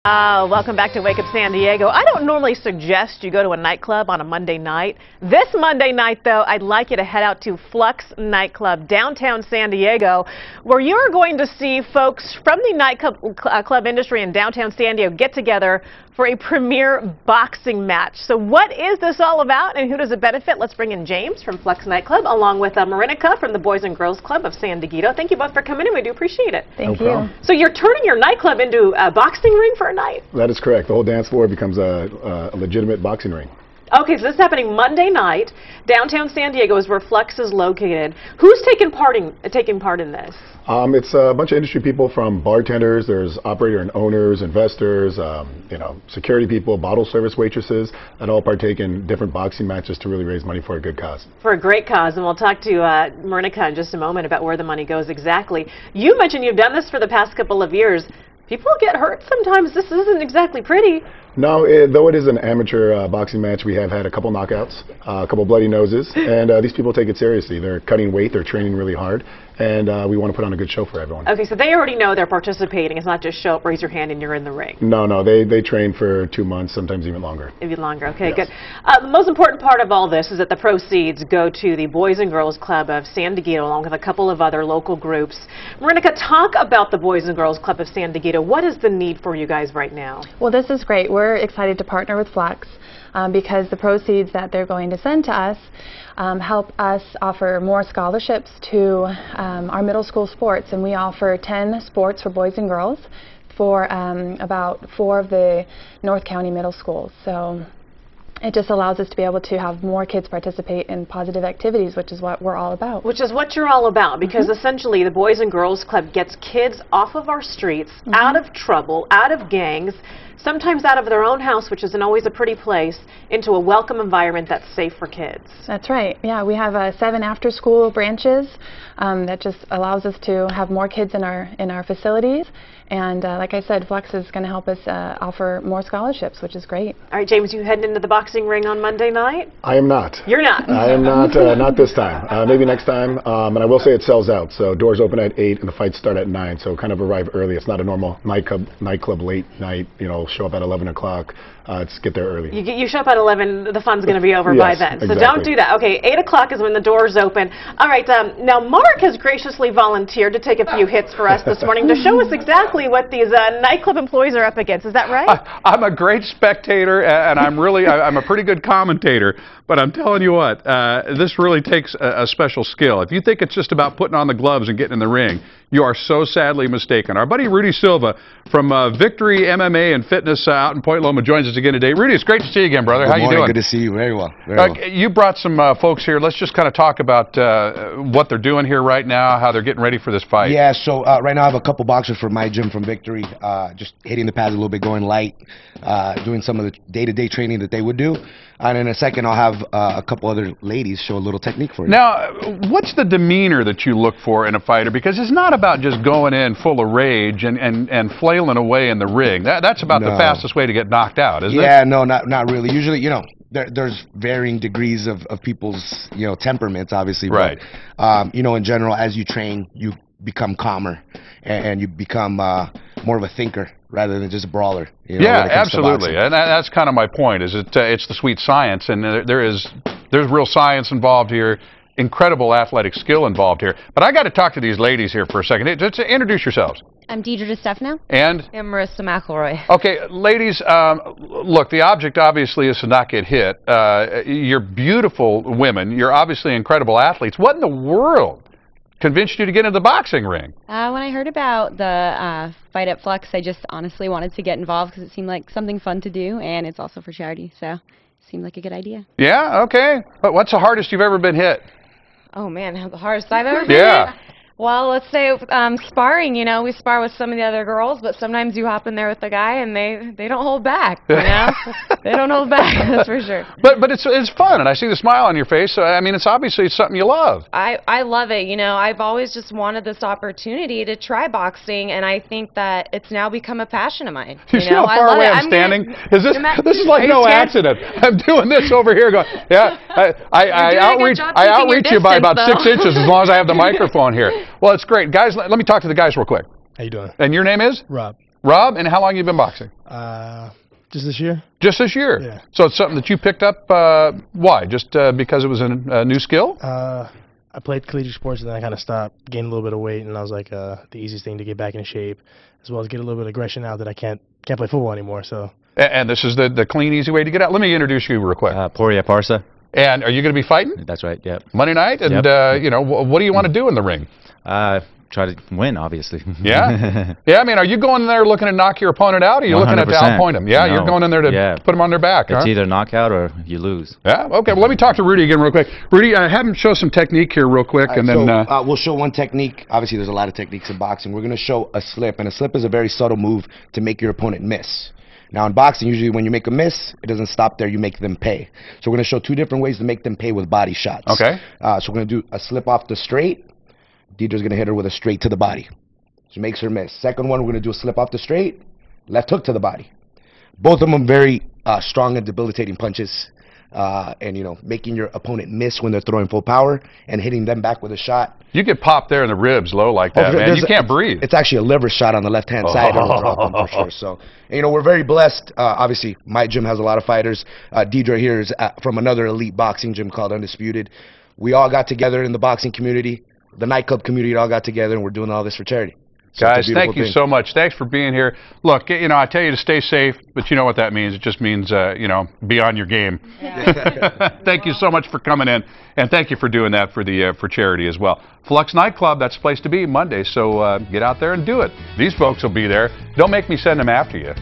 Welcome back to Wake Up San Diego. I don't normally suggest you go to a nightclub on a Monday night. This Monday night, though, I'd like you to head out to Flux Nightclub, downtown San Diego, where you're going to see folks from the nightclub industry in downtown San Diego get together for a premier boxing match. So what is this all about and who does it benefit? Let's bring in James from Flux Nightclub along with Marinica from the Boys and Girls Club of San Diego. Thank you both for coming in. We do appreciate it. Thank you. So you're turning your nightclub into a boxing ring for a night? That is correct. The whole dance floor becomes a legitimate boxing ring. Okay, so this is happening Monday night. Downtown San Diego is where Flux is located. Who's taking part in this? It's a bunch of industry people, from bartenders, there's operator and owners, investors, security people, bottle service waitresses, that all partake in different boxing matches to really raise money for a good cause. For a great cause, and we'll talk to Marinica in just a moment about where the money goes exactly. You mentioned you've done this for the past couple of years. People get hurt sometimes. This isn't exactly pretty. No, though it is an amateur boxing match, we have had a couple knockouts, a couple bloody noses, and these people take it seriously. They're cutting weight, they're training really hard, and we want to put on a good show for everyone. Okay, so they already know they're participating. It's not just show up, raise your hand, and you're in the ring. No, they train for 2 months, sometimes even longer. Even longer, okay, yes. Good. The most important part of all this is that the proceeds go to the Boys and Girls Club of San Diego, along with a couple of other local groups. Marinica, talk about the Boys and Girls Club of San Diego. What is the need for you guys right now? Well, this is great. We're excited to partner with Flux because the proceeds that they're going to send to us help us offer more scholarships to our middle school sports, and we offer 10 sports for boys and girls for about 4 of the North County middle schools. So it just allows us to be able to have more kids participate in positive activities, which is what we're all about. Which is what you're all about, because essentially the Boys and Girls Club gets kids off of our streets, out of trouble, out of gangs, sometimes out of their own house, which isn't always a pretty place, into a welcome environment that's safe for kids. That's right. Yeah, we have 7 after-school branches that just allows us to have more kids in our facilities. And like I said, Flux is going to help us offer more scholarships, which is great. All right, James, you heading into the boxing ring on Monday night? I am not. You're not? I am not, not this time. Maybe next time. And I will say it sells out. So doors open at 8 and the fights start at 9. So kind of arrive early. It's not a normal nightclub late night, show up at 11 o'clock. It's get there early. You show up at 11, the fun's going to be over by then. So don't do that. Okay, 8 o'clock is when the doors open. All right, now Mark has graciously volunteered to take a few hits for us this morning to show us exactly what these nightclub employees are up against. Is that right? I'm a great spectator, and I'm a pretty good commentator. But I'm telling you what, this really takes a special skill. If you think it's just about putting on the gloves and getting in the ring, you are so sadly mistaken. Our buddy Rudy Silva from Victory MMA and Fitness out in Point Loma joins us again today. Rudy, it's great to see you again, brother. How you doing? Good to see you. Very well. Very well. You brought some folks here. Let's just kind of talk about what they're doing here right now, how they're getting ready for this fight. Yeah, so right now I have a couple boxers from my gym from Victory, just hitting the pads a little bit, going light, doing some of the day-to-day training that they would do. And in a second, I'll have a couple other ladies show a little technique for you. Now, what's the demeanor that you look for in a fighter? Because it's not about just going in full of rage and flailing away in the ring. That's about the fastest way to get knocked out, isn't it? Yeah, no, not really. Usually, there's varying degrees of people's, temperaments, obviously. Right. But, in general, as you train, you become calmer and you become more of a thinker rather than just a brawler. Yeah, absolutely. And that's kind of my point, is it's the sweet science, and there's real science involved here, incredible athletic skill involved here. But I got to talk to these ladies here for a second. Just introduce yourselves. I'm Deidre DeStefano. And? I'm Marissa McElroy. Okay, ladies, look, the object obviously is to not get hit. You're beautiful women. You're obviously incredible athletes. What in the world convinced you to get into the boxing ring? When I heard about the fight at Flux, I just honestly wanted to get involved because it seemed like something fun to do, and it's also for charity, so it seemed like a good idea. Yeah, okay. But what's the hardest you've ever been hit? Oh man, the hardest I've ever been hit? Well, let's say sparring, we spar with some of the other girls, but sometimes you hop in there with the guy and they don't hold back, They don't hold back, that's for sure. But it's fun, and I see the smile on your face, so I mean, it's obviously something you love. I love it, I've always just wanted this opportunity to try boxing, and I think that it's now become a passion of mine. You see how far away I'm standing? This is like no accident. I'm doing this over here going, yeah, I outreach you by about 6 inches as long as I have the microphone here. Well, it's great. Guys, let me talk to the guys real quick. How you doing? And your name is? Rob. Rob, and how long have you been boxing? Just this year. Just this year? Yeah. So it's something that you picked up, why? Just because it was a new skill? I played collegiate sports and then I kind of stopped, gained a little bit of weight, and I was like, the easiest thing to get back in shape, as well as get a little bit of aggression out that I can't play football anymore. So. And this is the clean, easy way to get out. Let me introduce you real quick. Poirier Parsa. And are you going to be fighting? That's right, yep. Monday night? And, you know, what do you want to do in the ring? Try to win, obviously. Yeah? Yeah, I mean, are you going in there looking to knock your opponent out, or are you looking to outpoint him? Yeah, you're going in there to put him on their back, It's either knockout or you lose. Yeah, okay. Well, let me talk to Rudy again real quick. Rudy, have him show some technique here real quick, and then... we'll show one technique. Obviously, there's a lot of techniques in boxing. We're going to show a slip, and a slip is a very subtle move to make your opponent miss. Now, in boxing, usually when you make a miss, it doesn't stop there. You make them pay. So we're going to show two different ways to make them pay with body shots. Okay. So we're going to do a slip off the straight. Deidre's going to hit her with a straight to the body. She makes her miss. Second one, we're going to do a slip off the straight, left hook to the body. Both of them very strong and debilitating punches. And, you know, making your opponent miss when they're throwing full power and hitting them back with a shot. You get popped there in the ribs low like that, man. You can't breathe. It's actually a liver shot on the left-hand side of the drop for sure. So, and, you know, we're very blessed. Obviously, my gym has a lot of fighters. Deidre here is from another elite boxing gym called Undisputed. We all got together in the boxing community. The nightclub community all got together, and we're doing all this for charity. So guys, thank you so much. Thanks for being here. Look, you know, I tell you to stay safe, but you know what that means. It just means, you know, be on your game. Yeah. Thank you so much for coming in, and thank you for doing that for charity as well. Flux Nightclub, that's the place to be Monday, so get out there and do it. These folks will be there. Don't make me send them after you.